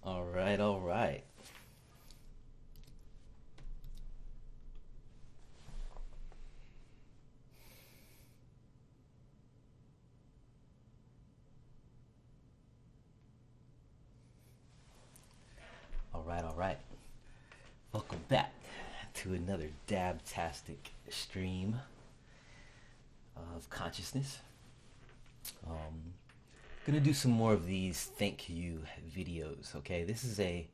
All right, all right. All right, all right. Welcome back to another Dabtastic stream of consciousness. Um, gonna do some more of these thank you videos, okay? This is a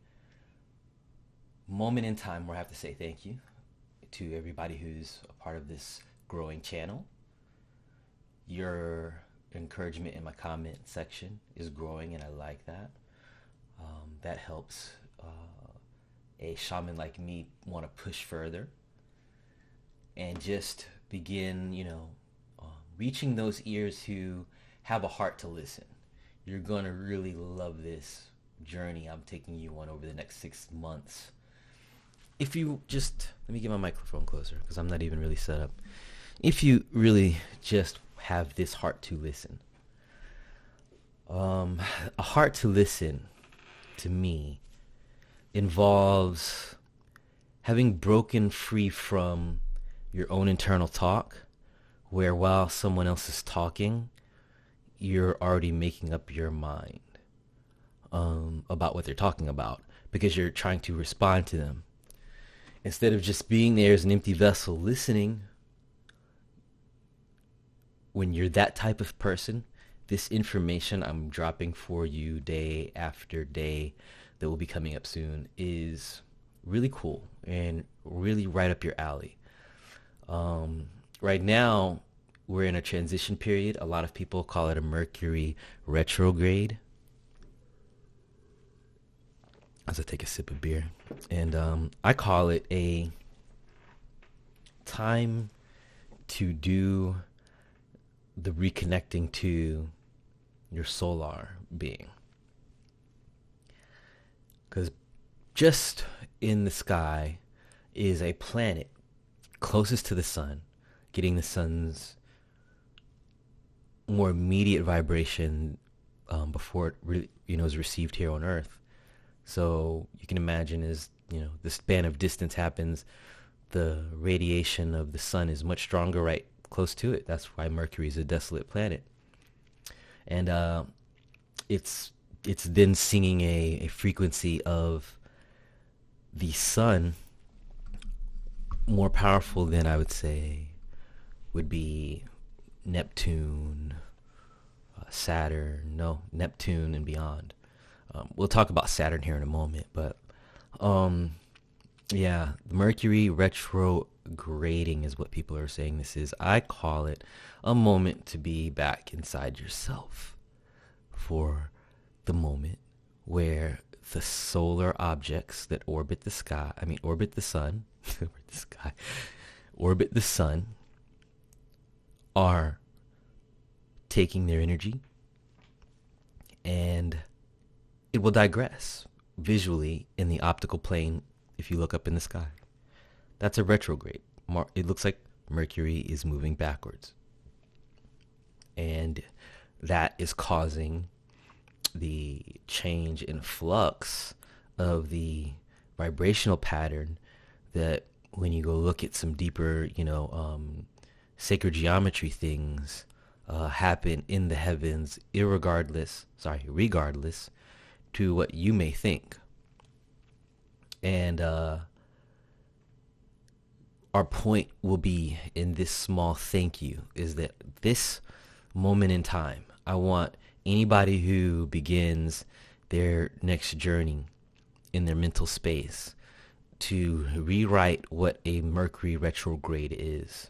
moment in time where I have to say thank you to everybody who's a part of this growing channel. Your encouragement in my comment section is growing, and I like that. That helps a shaman like me want to push further and just begin, reaching those ears who have a heart to listen. You're going to really love this journey I'm taking you on over the next 6 months. If you just, let me get my microphone closer because I'm not even really set up. If you really just have this heart to listen, a heart to listen to me involves having broken free from your own internal talk, where while someone else is talking, you're already making up your mind about what they're talking about because you're trying to respond to them. Instead of just being there as an empty vessel listening, when you're that type of person, this information I'm dropping for you day after day that will be coming up soon is really cool and really right up your alley. Right now, we're in a transition period. A lot of people call it a Mercury Retrograde. As I take a sip of beer. And I call it a time to do the reconnecting to your solar being. Because just in the sky is a planet closest to the sun, getting the sun's more immediate vibration before it really, is received here on Earth. So you can imagine as, the span of distance happens, the radiation of the sun is much stronger right close to it. That's why Mercury is a desolate planet. And it's then singing a frequency of the sun more powerful than I would say would be Neptune, Saturn, Neptune and beyond. We'll talk about Saturn here in a moment, but Mercury retrograding is what people are saying this is. I call it a moment to be back inside yourself for the moment where the solar objects that orbit the sun, orbit the sun, are taking their energy, and it will digress visually in the optical plane if you look up in the sky. That's a retrograde. It looks like Mercury is moving backwards. And that is causing the change in flux of the vibrational pattern that when you go look at some deeper, sacred geometry things happen in the heavens regardless to what you may think. And our point will be in this small thank you is that this moment in time, I want anybody who begins their next journey in their mental space to rewrite what a Mercury retrograde is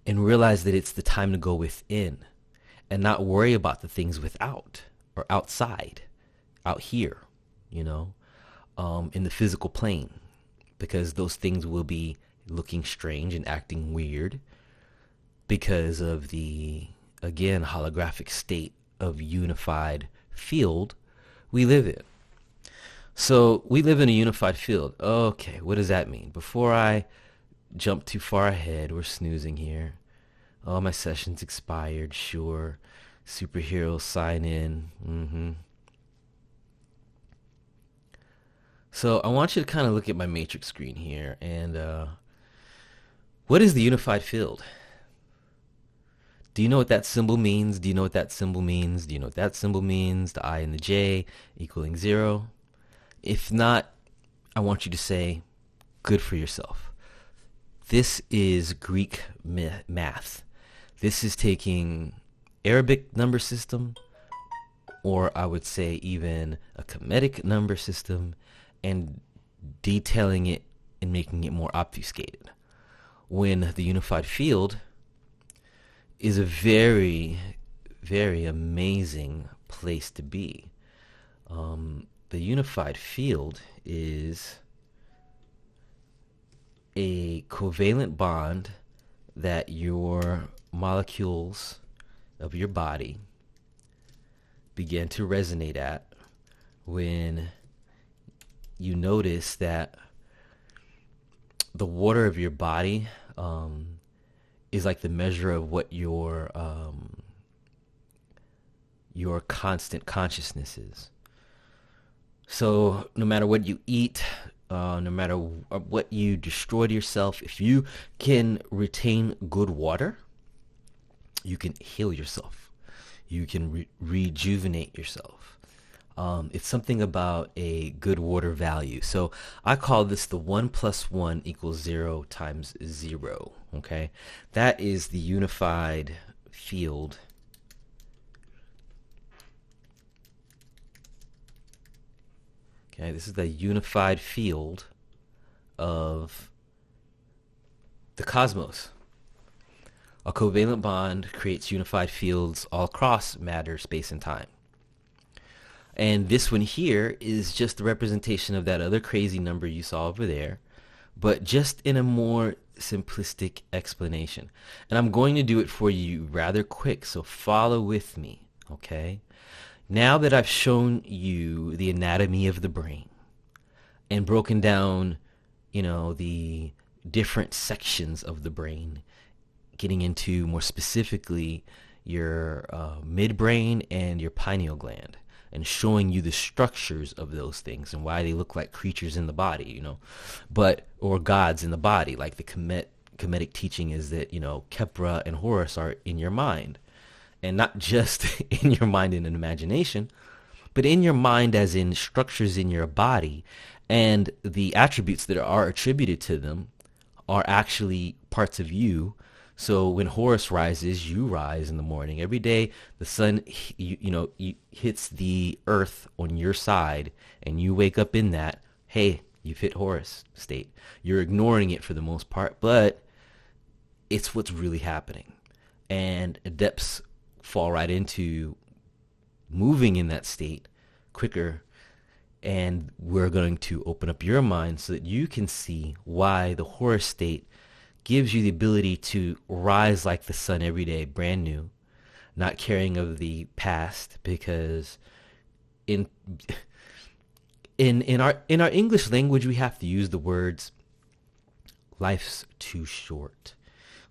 and realize that it's the time to go within and not worry about the things without or outside, out here, in the physical plane, because those things will be looking strange and acting weird because of the, again, holographic state of unified field we live in. So we live in a unified field. Okay, what does that mean? Before I jump too far ahead, we're snoozing here. Oh, my session's expired, sure. Superheroes sign in. So I want you to kind of look at my matrix screen here, and what is the unified field? Do you know what that symbol means? Do you know what that symbol means? Do you know what that symbol means? The I and the J equaling 0. If not, I want you to say, good for yourself. This is Greek math. This is taking Arabic number system, or I would say even a Kemetic number system, and detailing it and making it more obfuscated. When the unified field is a very, very amazing place to be. The unified field is a covalent bond that your molecules of your body begin to resonate at when you notice that the water of your body is like the measure of what your constant consciousness is. So no matter what you eat, no matter what you destroy to yourself, if you can retain good water, you can heal yourself. You can rejuvenate yourself. It's something about a good water value. So I call this the 1 + 1 = 0 times 0. Okay, that is the unified field. Okay, this is the unified field of the cosmos. A covalent bond creates unified fields all across matter, space, and time. And this one here is just the representation of that other crazy number you saw over there, but just in a more simplistic explanation. And I'm going to do it for you rather quick, so follow with me, okay? Now that I've shown you the anatomy of the brain and broken down, the different sections of the brain, getting into more specifically your midbrain and your pineal gland, and showing you the structures of those things and why they look like creatures in the body, or gods in the body. Like the Kemetic teaching is that, Kepra and Horus are in your mind. And not just in your mind and in imagination, but in your mind as in structures in your body, and the attributes that are attributed to them are actually parts of you. So when Horus rises, you rise in the morning. Every day the sun hits the earth on your side and you wake up in that, hey, you've hit Horus state. You're ignoring it for the most part, but it's what's really happening. And adepts fall right into moving in that state quicker, and we're going to open up your mind so that you can see why the Horus state gives you the ability to rise like the sun every day, brand new, not caring of the past, because in our English language we have to use the words life's too short.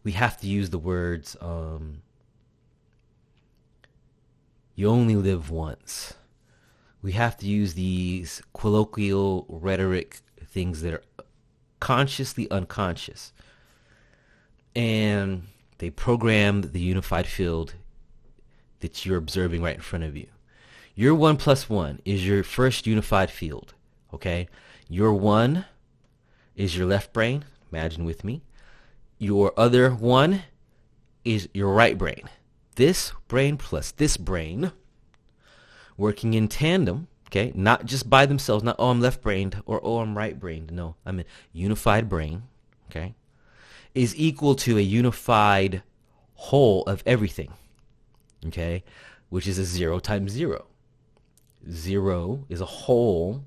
We have to use the words you only live once. We have to use these colloquial rhetoric things that are consciously unconscious. And they program the unified field that you're observing right in front of you. Your 1 + 1 is your first unified field, okay? Your 1 is your left brain, imagine with me. Your other 1 is your right brain. This brain plus this brain working in tandem, okay? Not just by themselves, not, I'm left-brained or, I'm right-brained. No, I'm a unified brain, okay? Is equal to a unified whole of everything, okay? Which is a 0 times 0. 0 is a whole,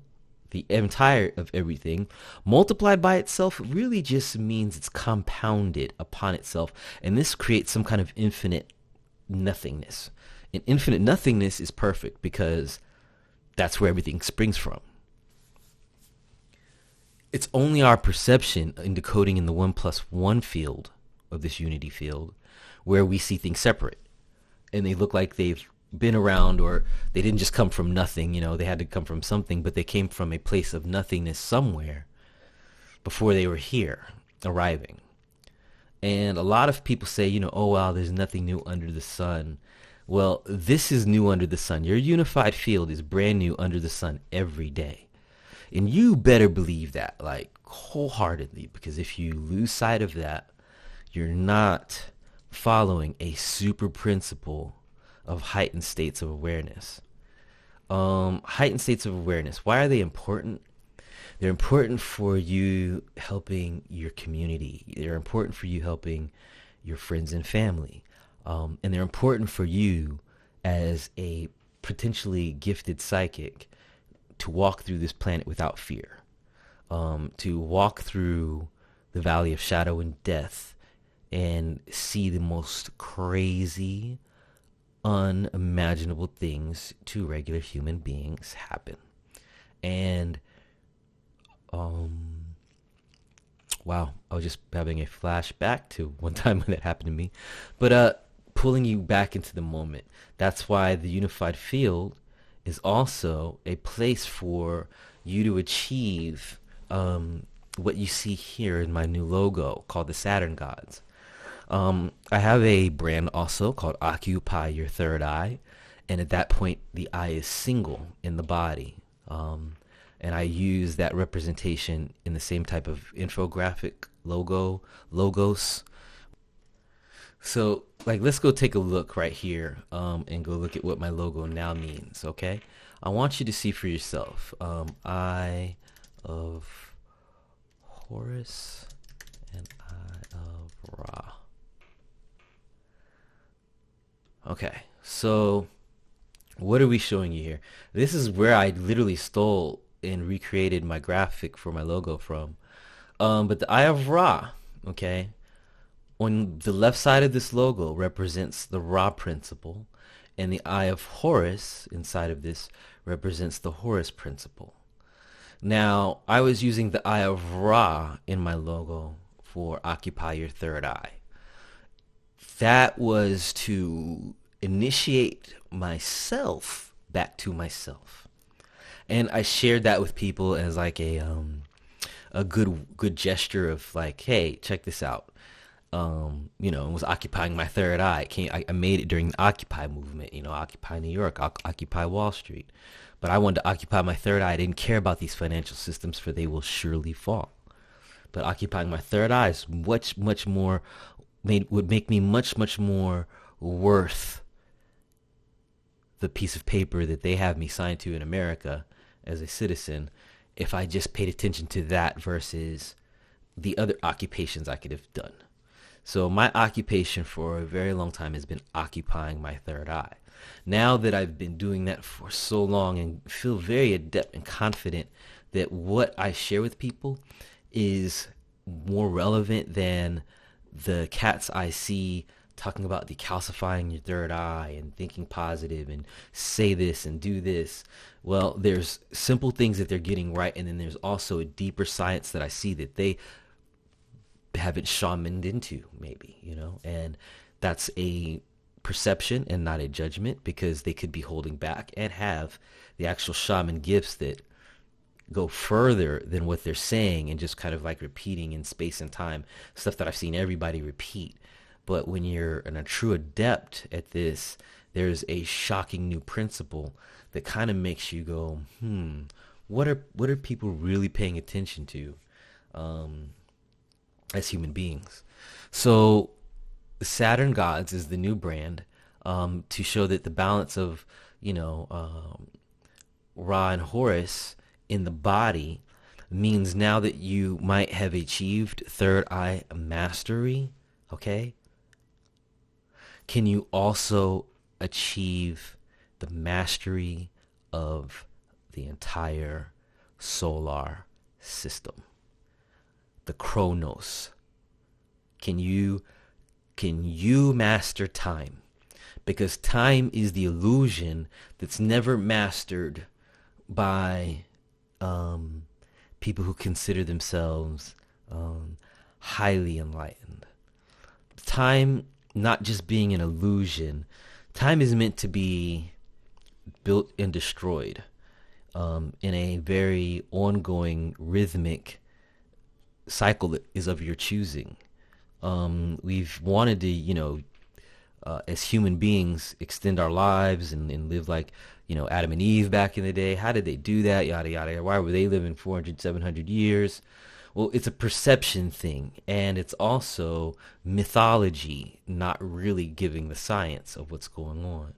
the entire of everything. Multiplied by itself really just means it's compounded upon itself. And this creates some kind of infinite nothingness. And infinite nothingness is perfect because that's where everything springs from. It's only our perception in decoding in the 1 + 1 field of this unity field where we see things separate. And they look like they've been around, or they didn't just come from nothing. They had to come from something, but they came from a place of nothingness somewhere before they were here, arriving. And a lot of people say, oh, wow, there's nothing new under the sun. Well, this is new under the sun. Your unified field is brand new under the sun every day. And you better believe that, like, wholeheartedly, because if you lose sight of that, you're not following a super principle of heightened states of awareness. Heightened states of awareness, why are they important? They're important for you helping your community. They're important for you helping your friends and family. And they're important for you as a potentially gifted psychic to walk through this planet without fear. To walk through the valley of shadow and death and see the most crazy, unimaginable things to regular human beings happen. And wow, I was just having a flashback to one time when that happened to me. But pulling you back into the moment. That's why the unified field is also a place for you to achieve what you see here in my new logo called the Saturn Gods. I have a brand also called Occupy Your Third Eye. And at that point, the eye is single in the body. And I use that representation in the same type of infographic logos. So, like, let's go take a look right here and go look at what my logo now means, okay? I want you to see for yourself. Eye of Horus and Eye of Ra. Okay, so what are we showing you here? This is where I literally stole and recreated my graphic for my logo from. But the Eye of Ra, okay, on the left side of this logo represents the Ra principle, and the Eye of Horus inside of this represents the Horus principle. Now, I was using the Eye of Ra in my logo for Occupy Your Third Eye. That was to initiate myself back to myself. And I shared that with people as like a good gesture of like, hey, check this out. It was occupying my third eye. I made it during the Occupy movement, Occupy New York, Occupy Wall Street. But I wanted to occupy my third eye. I didn't care about these financial systems, for they will surely fall. But occupying my third eye is much more, would make me much more worth the piece of paper that they have me signed to in America as a citizen, if I just paid attention to that versus the other occupations I could have done. So my occupation for a very long time has been occupying my third eye. Now that I've been doing that for so long and feel very adept and confident that what I share with people is more relevant than the cats I see talking about decalcifying your third eye and thinking positive and say this and do this. Well, there's simple things that they're getting right, and then there's also a deeper science that I see that they haven't shamaned into, maybe, and that's a perception and not a judgment, because they could be holding back and have the actual shaman gifts that go further than what they're saying and just kind of like repeating in space and time, stuff that I've seen everybody repeat. But when you're a true adept at this, there's a shocking new principle that kind of makes you go, what are people really paying attention to as human beings? So the Saturn Gods is the new brand to show that the balance of, Ra and Horus in the body means now that you might have achieved third eye mastery, okay? Can you also achieve the mastery of the entire solar system? The Chronos. Can you master time? Because time is the illusion that's never mastered by people who consider themselves highly enlightened. Time not just being an illusion, Time is meant to be built and destroyed in a very ongoing rhythmic cycle that is of your choosing. We've wanted to, as human beings, extend our lives and live like, Adam and Eve back in the day. How did they do that? Yada, yada. Why were they living 400, 700 years? Well, it's a perception thing, and it's also mythology, not really giving the science of what's going on.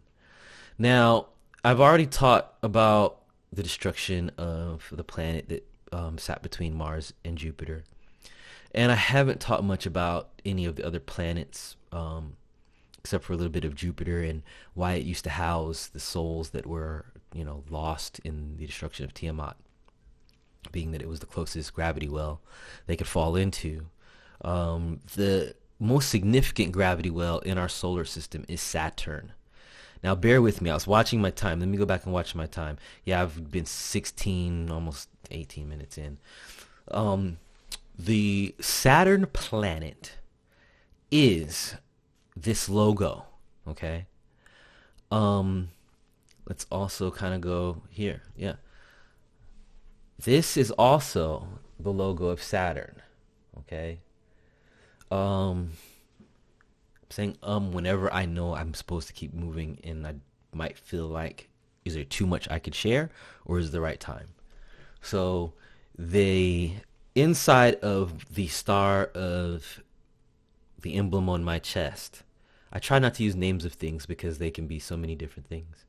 Now, I've already taught about the destruction of the planet that sat between Mars and Jupiter. And I haven't taught much about any of the other planets, except for a little bit of Jupiter and why it used to house the souls that were, lost in the destruction of Tiamat, being that it was the closest gravity well they could fall into. The most significant gravity well in our solar system is Saturn. Now, bear with me. I was watching my time. Let me go back and watch my time. Yeah, I've been 16, almost 18 minutes in. The Saturn planet is this logo, okay? Let's also kind of go here. Yeah. This is also the logo of Saturn, okay? Saying whenever I know I'm supposed to keep moving and I might feel like, is there too much I could share or is it the right time? So the inside of the star of the emblem on my chest, I try not to use names of things because they can be so many different things,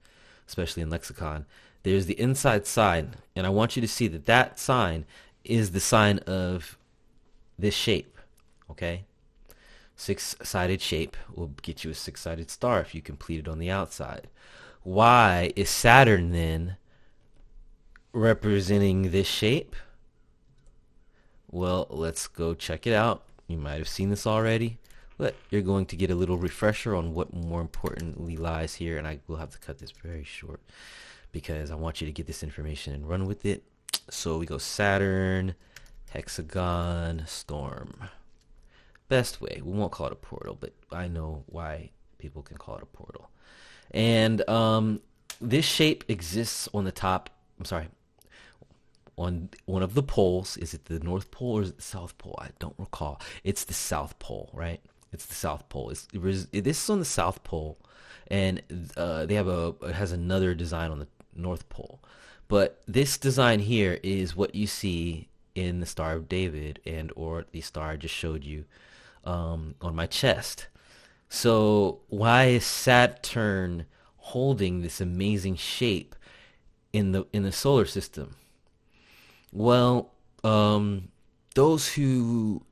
especially in lexicon. There's the inside sign, and I want you to see that that sign is the sign of this shape, okay? Six-sided shape will get you a six-sided star if you complete it on the outside. Why is Saturn then representing this shape? Well, let's go check it out. You might have seen this already, but you're going to get a little refresher on what more importantly lies here, and I will have to cut this very short because I want you to get this information and run with it. So we go Saturn, hexagon, storm. Best way. We won't call it a portal, but I know why people can call it a portal. And this shape exists on the top. I'm sorry. On one of the poles. Is it the North Pole or is it the South Pole? I don't recall. It's the South Pole, right? It's the South Pole. This is on the South Pole, and it has another design on the North Pole. But this design here is what you see in the Star of David and or the star I just showed you on my chest. So why is Saturn holding this amazing shape in the solar system? Well, those who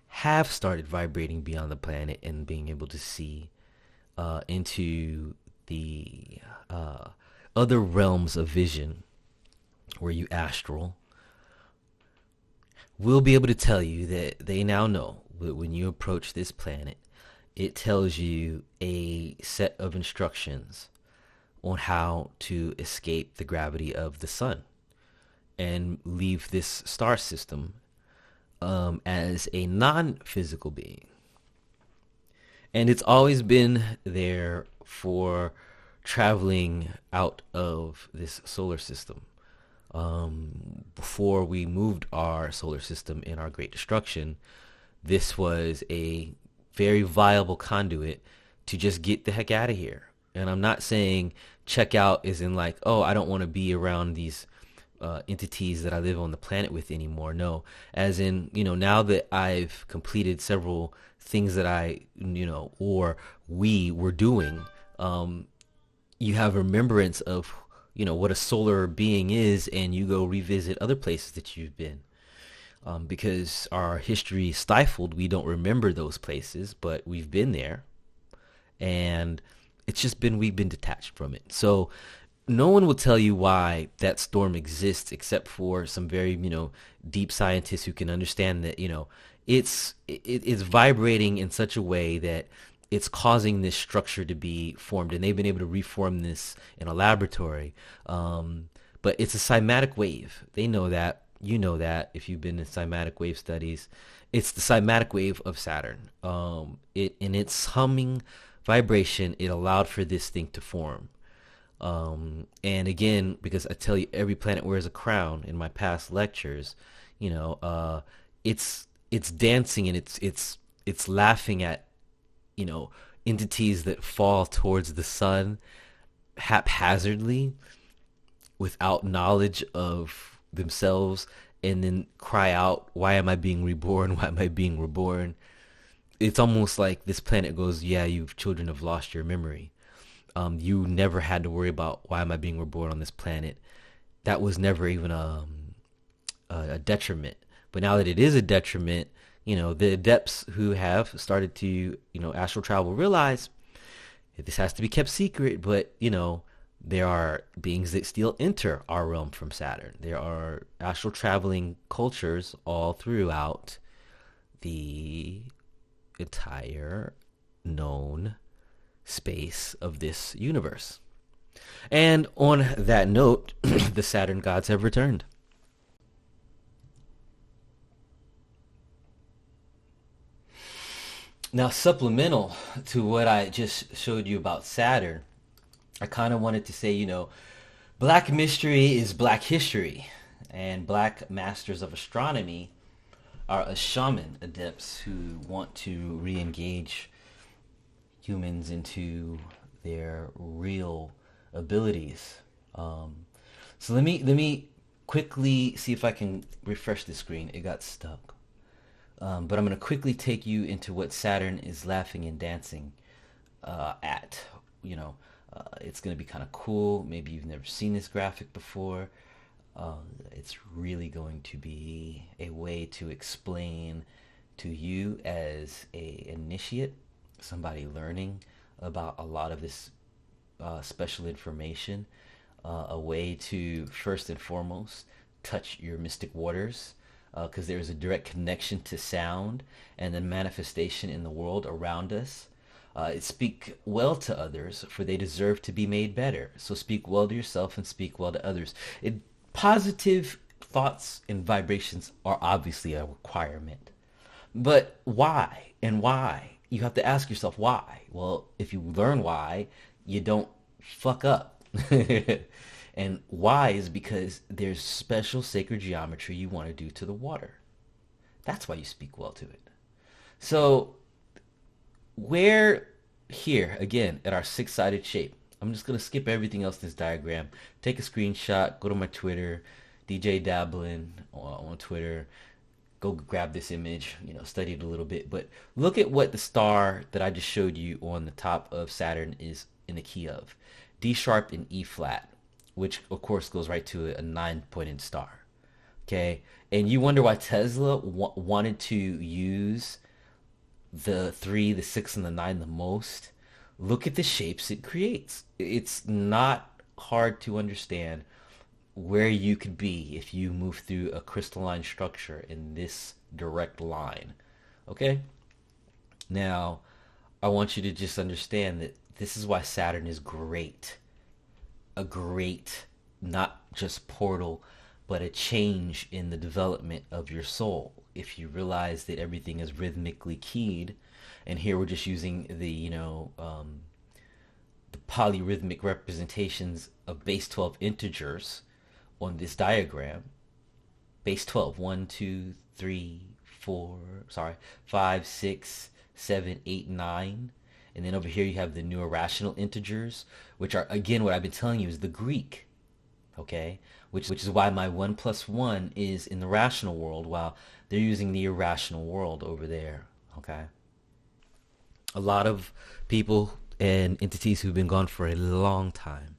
have started vibrating beyond the planet and being able to see into the other realms of vision, where you astral, will be able to tell you that they now know that when you approach this planet, it tells you a set of instructions on how to escape the gravity of the sun and leave this star system as a non-physical being. And it's always been there for traveling out of this solar system. Before we moved our solar system in our Great Destruction, this was a very viable conduit to just get the heck out of here. And I'm not saying check out as in like, oh, I don't want to be around these entities that I live on the planet with anymore. No, as in, now that I've completed several things that I, or we were doing, you have remembrance of, what a solar being is, and you go revisit other places that you've been. Because our history is stifled, we don't remember those places, but we've been there. And it's just we've been detached from it. So no one will tell you why that storm exists except for some very, deep scientists who can understand that, it's vibrating in such a way that it's causing this structure to be formed, and they've been able to reform this in a laboratory. But it's a cymatic wave. They know that. You know that if you've been in cymatic wave studies. It's the cymatic wave of Saturn. It's humming vibration, it allowed for this thing to form. And again, because I tell you, every planet wears a crown in my past lectures, it's dancing and it's laughing at, entities that fall towards the sun haphazardly without knowledge of themselves, and then cry out, why am I being reborn? Why am I being reborn? It's almost like this planet goes, yeah, you children have lost your memory. You never had to worry about why am I being reborn on this planet. That was never even a detriment. But now that it is a detriment, the adepts who have started to, astral travel realize this has to be kept secret. But, there are beings that still enter our realm from Saturn. There are astral traveling cultures all throughout the entire known space of this universe. And on that note, the Saturn gods have returned. Now, supplemental to what I just showed you about Saturn, I kind of wanted to say, black mystery is black history, and black masters of astronomy are a shaman adepts who want to re-engage humans into their real abilities. So let me quickly see if I can refresh the screen. It got stuck. But I'm going to quickly take you into what Saturn is laughing and dancing at. It's going to be kind of cool. Maybe you've never seen this graphic before. It's really going to be a way to explain to you as a initiate, somebody learning about a lot of this special information, a way to first and foremost touch your mystic waters, because there's a direct connection to sound and the manifestation in the world around us. Speak well to others, for they deserve to be made better. So speak well to yourself and speak well to others. Positive thoughts and vibrations are obviously a requirement. But why? And why? You have to ask yourself why. Well, if you learn why, you don't fuck up. And why is because there's special sacred geometry you want to do to the water. That's why you speak well to it. So we're here again at our six-sided shape. I'm just going to skip everything else in this diagram. Take a screenshot, go to my Twitter, DJ Dabblin on Twitter. Go grab this image, study it a little bit. But look at what the star that I just showed you on the top of Saturn is in the key of. D sharp and E flat, which of course goes right to a 9-pointed star. Okay? And you wonder why Tesla wanted to use the 3, the 6, and the 9 the most. Look at the shapes it creates. It's not hard to understand where you could be if you move through a crystalline structure in this direct line. Okay? Now, I want you to just understand that this is why Saturn is great. A great, not just portal, but a change in the development of your soul. If you realize that everything is rhythmically keyed, and here we're just using the, the polyrhythmic representations of base 12 integers on this diagram. Base 12, 1, 2, 3, 5, 6, 7, 8, 9. And then over here you have the new irrational integers, which are, again, what I've been telling you is the Greek. Okay? Which is why my 1 plus 1 is in the rational world, while they're using the irrational world over there. Okay? A lot of people and entities who've been gone for a long time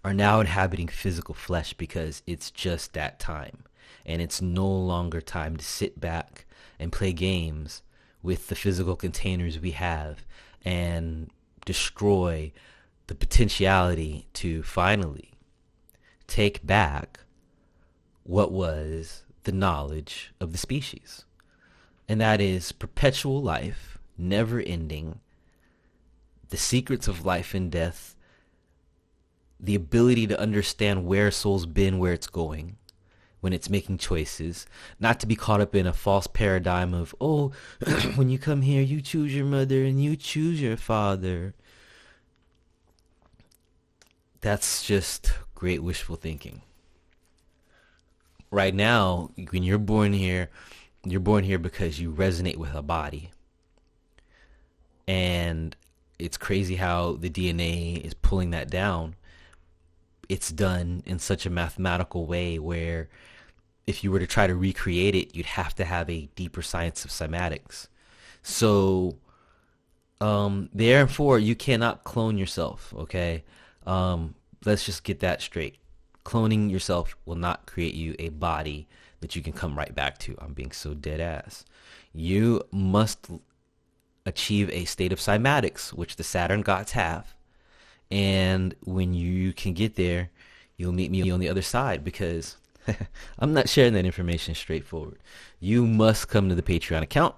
are now inhabiting physical flesh because it's just that time. And it's no longer time to sit back and play games with the physical containers we have and destroy the potentiality to finally take back what was the knowledge of the species. And that is perpetual life, never ending, the secrets of life and death, the ability to understand where soul's been, where it's going. when it's making choices, not to be caught up in a false paradigm of, oh, when you come here, you choose your mother and you choose your father. That's just great wishful thinking. Right now, when you're born here because you resonate with a body. And it's crazy how the DNA is pulling that down. It's done in such a mathematical way where if you were to try to recreate it, you'd have to have a deeper science of cymatics. So, therefore, you cannot clone yourself, okay? Let's just get that straight. Cloning yourself will not create you a body that you can come right back to. I'm being so dead ass. You must achieve a state of cymatics, which the Saturn gods have. And when you can get there, you'll meet me on the other side, because I'm not sharing that information straightforward. You must come to the Patreon account.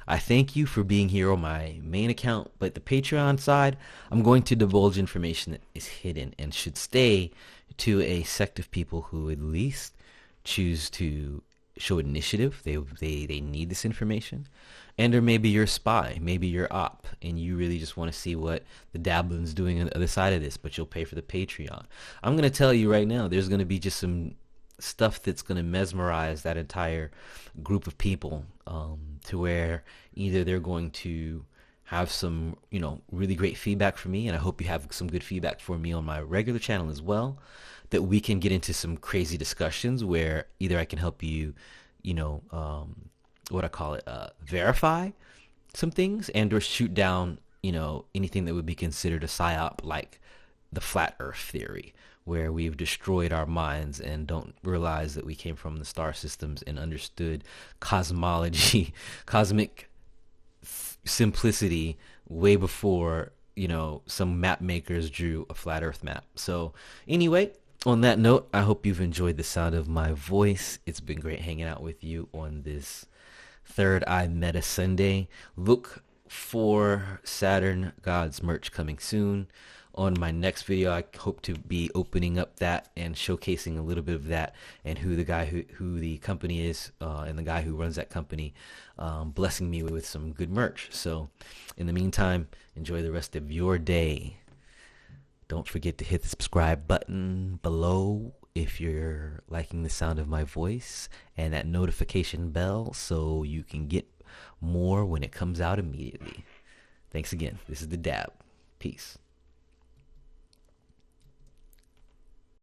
I thank you for being here on my main account, but the Patreon side, I'm going to divulge information that is hidden and should stay to a sect of people who at least choose to show initiative. They need this information. And or maybe you're a spy, maybe you're op, and you really just want to see what the Dabblin's doing on the other side of this, but you'll pay for the Patreon. I'm going to tell you right now, there's going to be just some stuff that's going to mesmerize that entire group of people, to where either they're going to have some, really great feedback for me, and I hope you have some good feedback for me on my regular channel as well, that we can get into some crazy discussions where either I can help you, verify some things, and or shoot down, anything that would be considered a psyop, like the flat earth theory, where we've destroyed our minds and don't realize that we came from the star systems and understood cosmology, cosmic simplicity way before, some map makers drew a flat earth map. So anyway, on that note, I hope you've enjoyed the sound of my voice. It's been great hanging out with you on this Third Eye Meta Sunday. Look for Saturn Gods merch coming soon. On my next video, I hope to be opening up that and showcasing a little bit of that, and who the company is, and the guy who runs that company, blessing me with some good merch. So in the meantime, enjoy the rest of your day. Don't forget to hit the subscribe button below if you're liking the sound of my voice, and that notification bell so you can get more when it comes out immediately. Thanks again. This is the Dab. Peace.